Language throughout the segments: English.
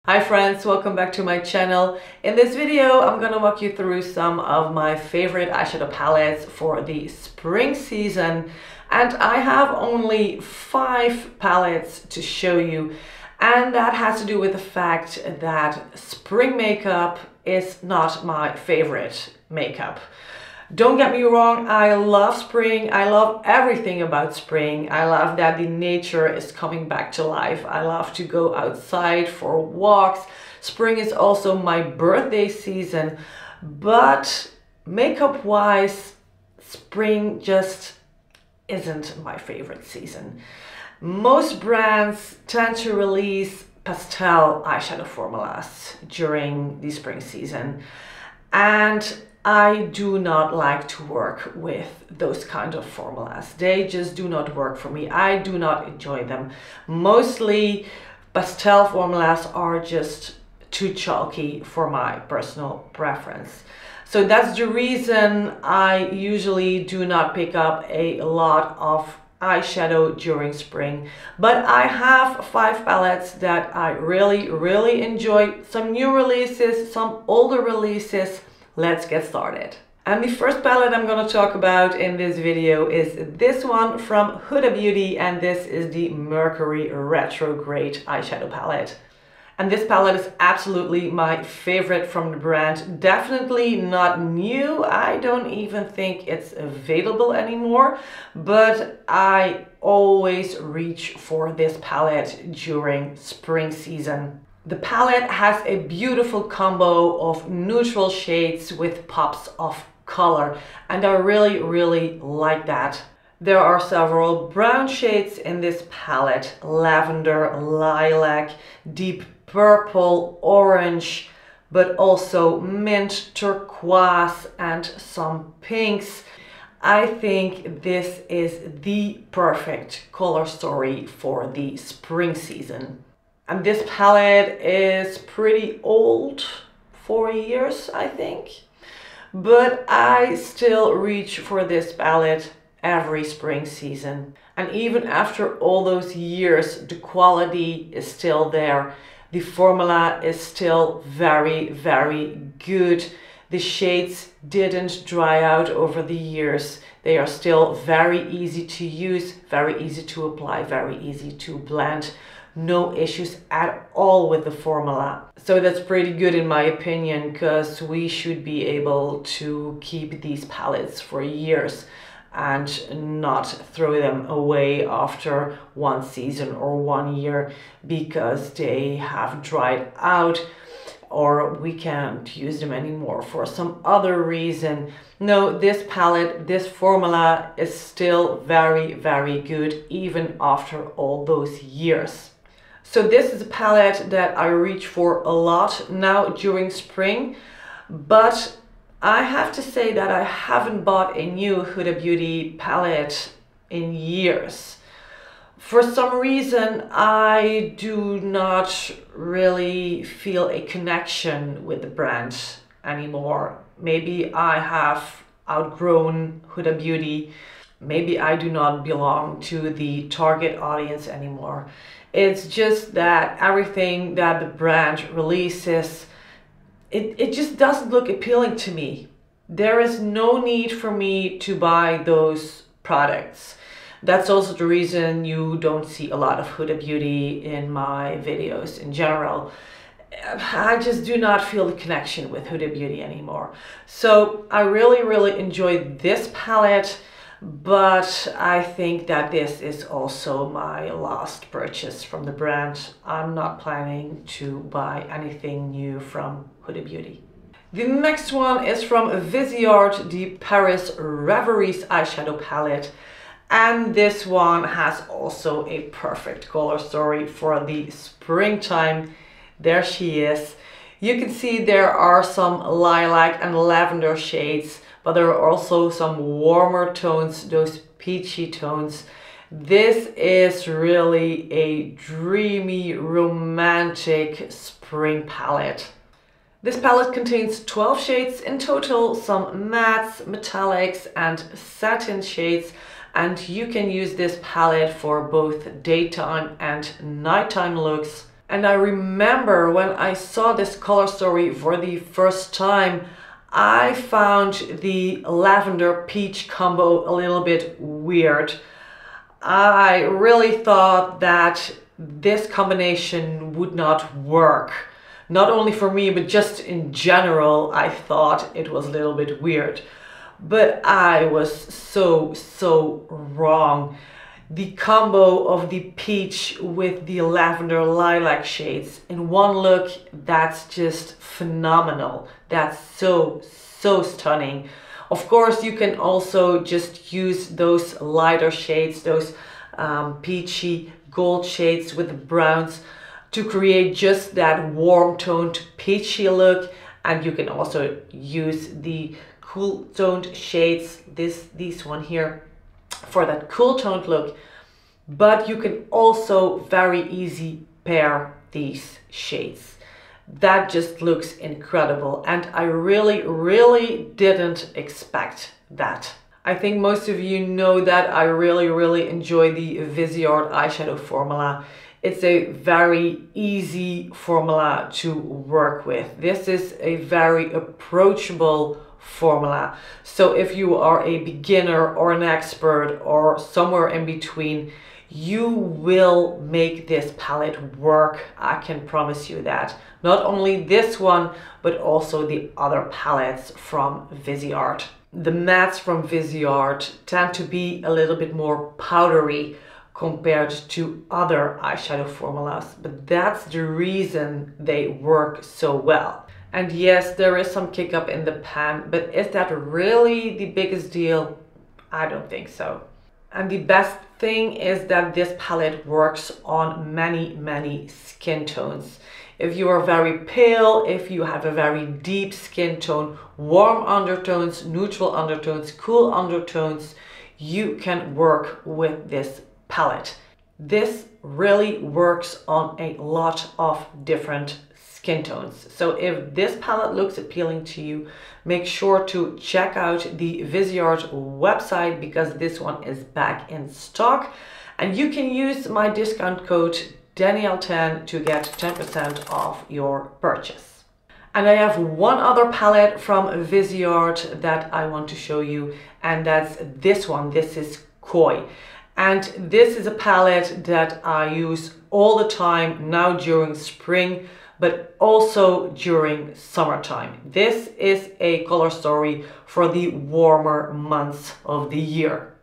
Hi friends, welcome back to my channel. In this video, I'm gonna walk you through some of my favorite eyeshadow palettes for the spring season. And I have only 5 palettes to show you. And that has to do with the fact that spring makeup is not my favorite makeup. Don't get me wrong, I love spring. I love everything about spring. I love that the nature is coming back to life. I love to go outside for walks. Spring is also my birthday season, but makeup wise, spring just isn't my favorite season. Most brands tend to release pastel eyeshadow formulas during the spring season, and I do not like to work with those kind of formulas. They just do not work for me. I do not enjoy them. Mostly pastel formulas are just too chalky for my personal preference. So that's the reason I usually do not pick up a lot of eyeshadow during spring. But I have 5 palettes that I really enjoy. Some new releases, some older releases. Let's get started. And the first palette I'm going to talk about in this video is this one from Huda Beauty, and this is the Mercury Retrograde eyeshadow palette. And this palette is absolutely my favorite from the brand. Definitely not new. I don't even think it's available anymore, but I always reach for this palette during spring season. The palette has a beautiful combo of neutral shades with pops of color, and I really like that. There are several brown shades in this palette: lavender, lilac, deep purple, orange, but also mint, turquoise, and some pinks. I think this is the perfect color story for the spring season. And this palette is pretty old, 4 years I think, but I still reach for this palette every spring season. And even after all those years, the quality is still there. The formula is still very good. The shades didn't dry out over the years. They are still very easy to use, very easy to apply, very easy to blend. No issues at all with the formula. So that's pretty good in my opinion, because we should be able to keep these palettes for years and not throw them away after one season or 1 year because they have dried out or we can't use them anymore for some other reason. No, this palette, this formula is still very good even after all those years. So this is a palette that I reach for a lot now during spring, but I have to say that I haven't bought a new Huda Beauty palette in years. For some reason, I do not really feel a connection with the brand anymore. Maybe I have outgrown Huda Beauty. Maybe I do not belong to the target audience anymore. It's just that everything that the brand releases, it just doesn't look appealing to me. There is no need for me to buy those products. That's also the reason you don't see a lot of Huda Beauty in my videos in general. I just do not feel the connection with Huda Beauty anymore. So I really enjoyed this palette, but I think that this is also my last purchase from the brand. I'm not planning to buy anything new from Huda Beauty. The next one is from Viseart, the Paris Reveries eyeshadow palette. And this one has also a perfect color story for the springtime. There she is. You can see there are some lilac and lavender shades, but there are also some warmer tones, those peachy tones. This is really a dreamy, romantic spring palette. This palette contains 12 shades in total, some mattes, metallics, and satin shades. And you can use this palette for both daytime and nighttime looks. And I remember when I saw this color story for the first time, I found the lavender peach combo a little bit weird. I really thought that this combination would not work. Not only for me, but just in general, I thought it was a little bit weird. But I was so wrong. The combo of the peach with the lavender lilac shades in one look, that's just phenomenal. That's so stunning. Of course, you can also just use those lighter shades, those peachy gold shades with the browns to create just that warm toned peachy look. And you can also use the cool toned shades, this one here, for that cool toned look. But you can also very easy pair these shades. That just looks incredible, and I really didn't expect that. I think most of you know that I really enjoy the Viseart eyeshadow formula. It's a very easy formula to work with. This is a very approachable formula. So if you are a beginner or an expert or somewhere in between, you will make this palette work. I can promise you that. Not only this one, but also the other palettes from Viseart. The mattes from Viseart tend to be a little bit more powdery compared to other eyeshadow formulas, but that's the reason they work so well. And yes, there is some kick up in the pan, but is that really the biggest deal? I don't think so. And the best thing is that this palette works on many skin tones. If you are very pale, if you have a very deep skin tone, warm undertones, neutral undertones, cool undertones, you can work with this palette. This really works on a lot of different skin tones. So if this palette looks appealing to you, make sure to check out the Viseart website because this one is back in stock. And you can use my discount code Danielle10 to get 10% off your purchase. And I have one other palette from Viseart that I want to show you, and that's this one. This is Koi. And this is a palette that I use all the time now during spring, but also during summertime. This is a color story for the warmer months of the year.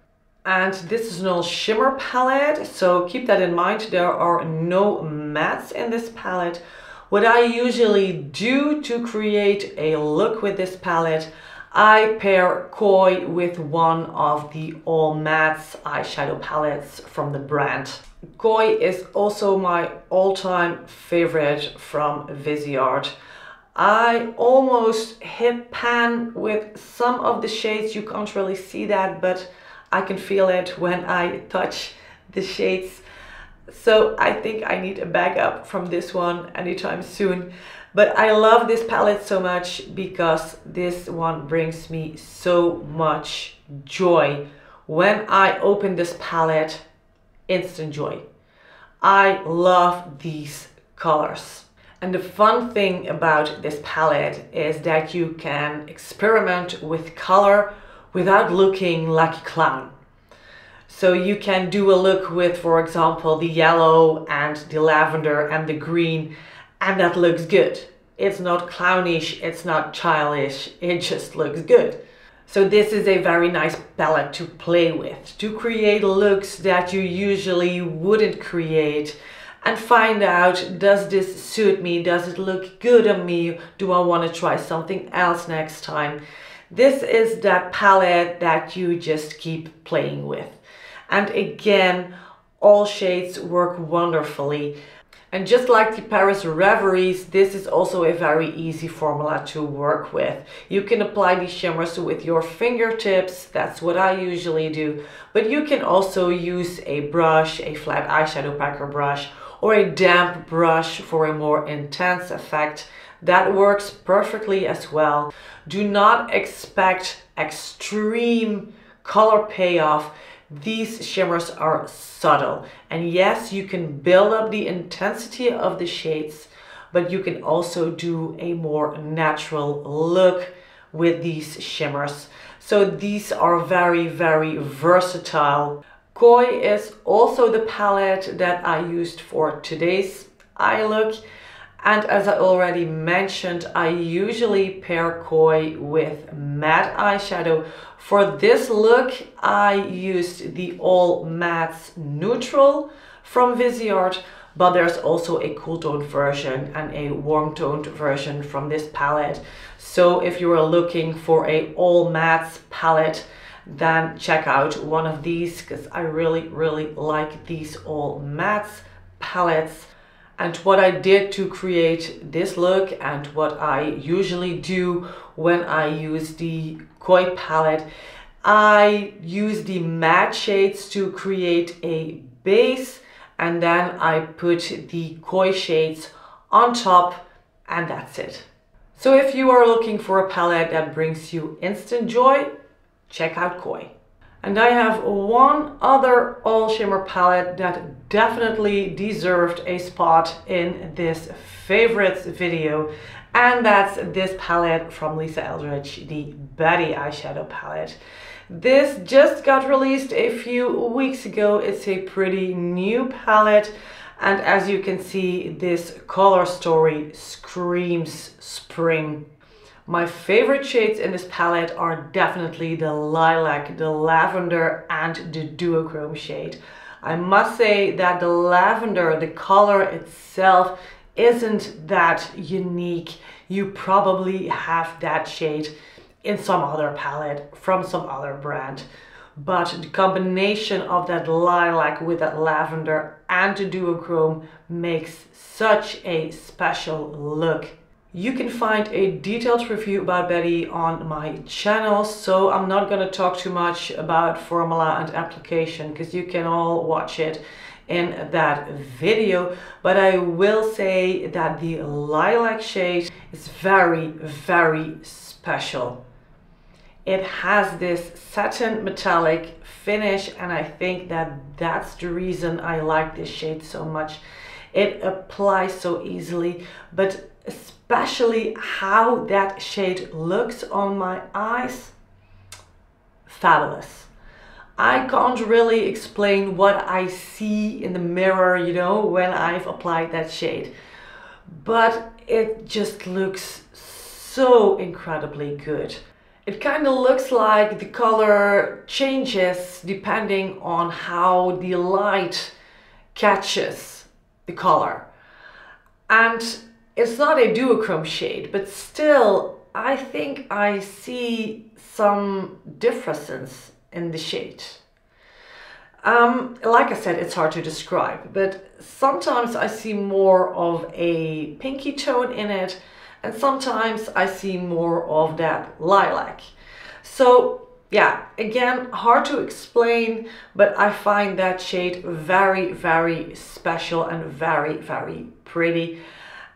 And this is an all shimmer palette, so keep that in mind. There are no mattes in this palette. What I usually do to create a look with this palette, I pair Koi with one of the all mattes eyeshadow palettes from the brand. Koi is also my all-time favorite from Viseart. I almost hit pan with some of the shades. You can't really see that, but I can feel it when I touch the shades. So I think I need a backup from this one anytime soon. But I love this palette so much because this one brings me so much joy. When I open this palette, instant joy. I love these colors. And the fun thing about this palette is that you can experiment with color without looking like a clown. So you can do a look with, for example, the yellow and the lavender and the green, and that looks good. It's not clownish, it's not childish, it just looks good. So this is a very nice palette to play with, to create looks that you usually wouldn't create and find out, does this suit me? Does it look good on me? Do I want to try something else next time? This is that palette that you just keep playing with. And again, all shades work wonderfully. And just like the Paris Reveries, this is also a very easy formula to work with. You can apply these shimmers with your fingertips, that's what I usually do. But you can also use a brush, a flat eyeshadow packer brush, or a damp brush for a more intense effect. That works perfectly as well. Do not expect extreme color payoff. These shimmers are subtle, and yes, you can build up the intensity of the shades, but you can also do a more natural look with these shimmers. So these are very, very versatile. Koi is also the palette that I used for today's eye look. And as I already mentioned, I usually pair Koi with matte eyeshadow. For this look, I used the All Mattes Neutral from Viseart, but there's also a cool toned version and a warm toned version from this palette. So if you are looking for a all mattes palette, then check out one of these, because I really, really like these all mattes palettes. And what I did to create this look, and what I usually do when I use the Koi palette, I use the matte shades to create a base, and then I put the Koi shades on top, and that's it. So if you are looking for a palette that brings you instant joy, check out Koi. And I have one other all shimmer palette that definitely deserved a spot in this favorites video, and that's this palette from Lisa Eldridge, the Betty eyeshadow palette. This just got released a few weeks ago. It's a pretty new palette, and as you can see, this color story screams spring. My favorite shades in this palette are definitely the lilac, the lavender, and the duochrome shade. I must say that the lavender, the color itself, isn't that unique. You probably have that shade in some other palette from some other brand. But the combination of that lilac with that lavender and the duochrome makes such a special look. You can find a detailed review about Betty on my channel, so I'm not going to talk too much about formula and application, because you can all watch it in that video. But I will say that the lilac shade is very, very special. It has this satin metallic finish, and I think that that's the reason I like this shade so much. It applies so easily, but especially how that shade looks on my eyes, fabulous. I can't really explain what I see in the mirror, you know, when I've applied that shade, but it just looks so incredibly good. It kind of looks like the color changes depending on how the light catches the color. And it's not a duochrome shade, but still I think I see some differences in the shade. Like I said, it's hard to describe, but sometimes I see more of a pinky tone in it, and sometimes I see more of that lilac. So yeah, again, hard to explain, but I find that shade very, very special and very, very pretty.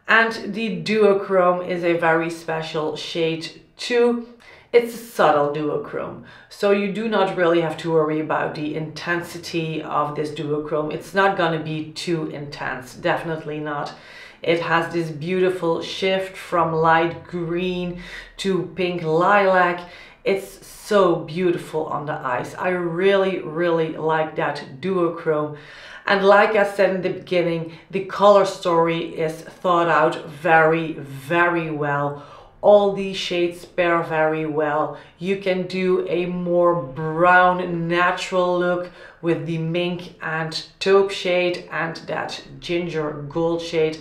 And the duochrome is a very special shade too. It's a subtle duochrome, so you do not really have to worry about the intensity of this duochrome. It's not gonna be too intense, definitely not. It has this beautiful shift from light green to pink lilac. It's so beautiful on the eyes. I really, really like that duochrome. And like I said in the beginning, the color story is thought out very, very well. All these shades pair very well. You can do a more brown natural look with the mink and taupe shade and that ginger gold shade.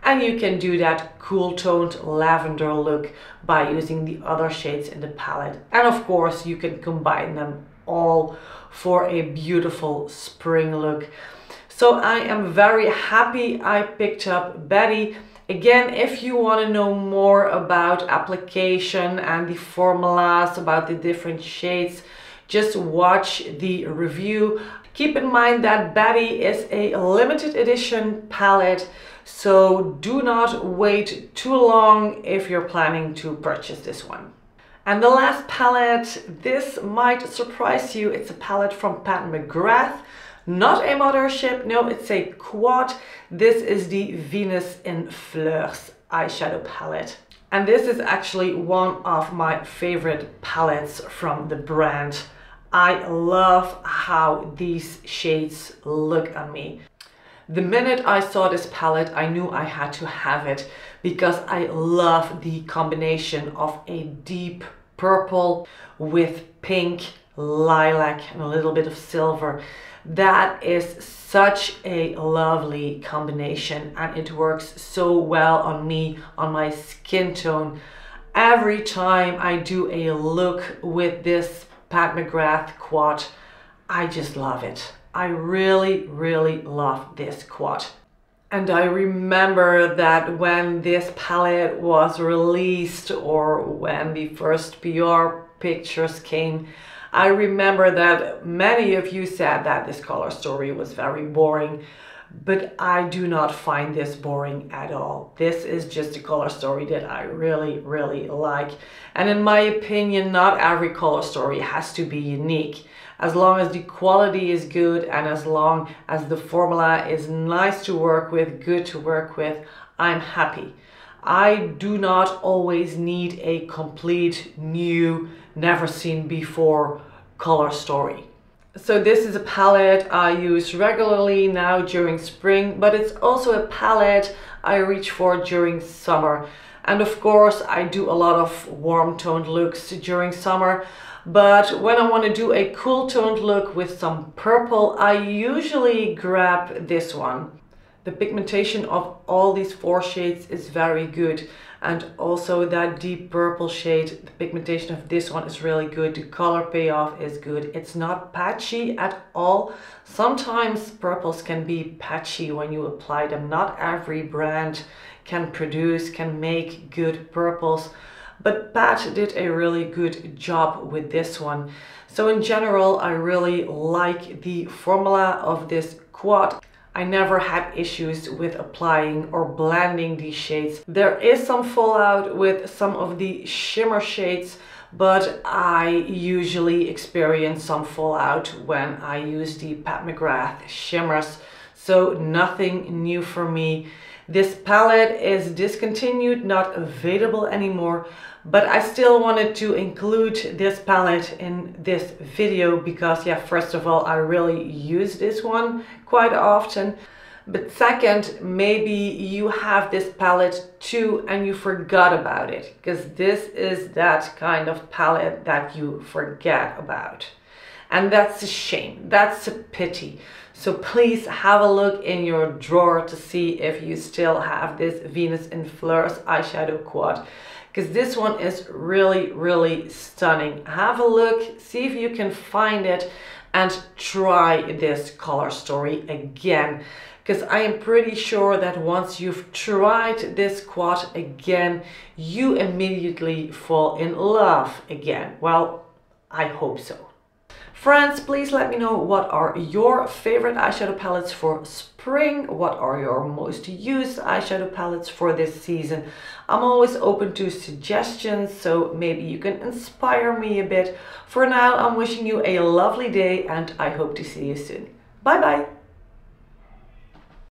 And you can do that cool toned lavender look by using the other shades in the palette. And of course, you can combine them all for a beautiful spring look. So I am very happy I picked up Betty. Again, if you want to know more about application and the formulas, about the different shades, just watch the review. Keep in mind that Betty is a limited edition palette, so do not wait too long if you're planning to purchase this one. And the last palette, this might surprise you. It's a palette from Pat McGrath. Not a mothership, no, it's a quad. This is the Venus in Fleurs eyeshadow palette. And this is actually one of my favorite palettes from the brand. I love how these shades look on me. The minute I saw this palette, I knew I had to have it because I love the combination of a deep purple with pink, lilac, and a little bit of silver. That is such a lovely combination, and it works so well on me, on my skin tone. Every time I do a look with this Pat McGrath quad, I just love it. I really, really love this quad. And I remember that when this palette was released, or when the first PR pictures came, I remember that many of you said that this color story was very boring, but I do not find this boring at all. This is just a color story that I really, really like. And in my opinion, not every color story has to be unique. As long as the quality is good and as long as the formula is nice to work with, good to work with, I'm happy. I do not always need a complete new, never seen before color story. So this is a palette I use regularly now during spring, but it's also a palette I reach for during summer. And of course I do a lot of warm toned looks during summer, but when I want to do a cool toned look with some purple, I usually grab this one. The pigmentation of all these 4 shades is very good, and also that deep purple shade, the pigmentation of this one is really good. The color payoff is good. It's not patchy at all. Sometimes purples can be patchy when you apply them. Not every brand can make good purples, but Pat did a really good job with this one. So in general, I really like the formula of this quad. I never had issues with applying or blending these shades. There is some fallout with some of the shimmer shades, but I usually experience some fallout when I use the Pat McGrath shimmers, so nothing new for me. This palette is discontinued, not available anymore, but I still wanted to include this palette in this video because, yeah, first of all, I really use this one quite often. But second, maybe you have this palette too and you forgot about it, because this is that kind of palette that you forget about. And that's a shame, that's a pity. So please have a look in your drawer to see if you still have this Venus in Fleurs eyeshadow quad, because this one is really, really stunning. Have a look, see if you can find it, and try this color story again, because I am pretty sure that once you've tried this quad again, you immediately fall in love again. Well, I hope so. Friends, please let me know what are your favorite eyeshadow palettes for spring. What are your most used eyeshadow palettes for this season? I'm always open to suggestions, so maybe you can inspire me a bit. For now, I'm wishing you a lovely day and I hope to see you soon. Bye bye!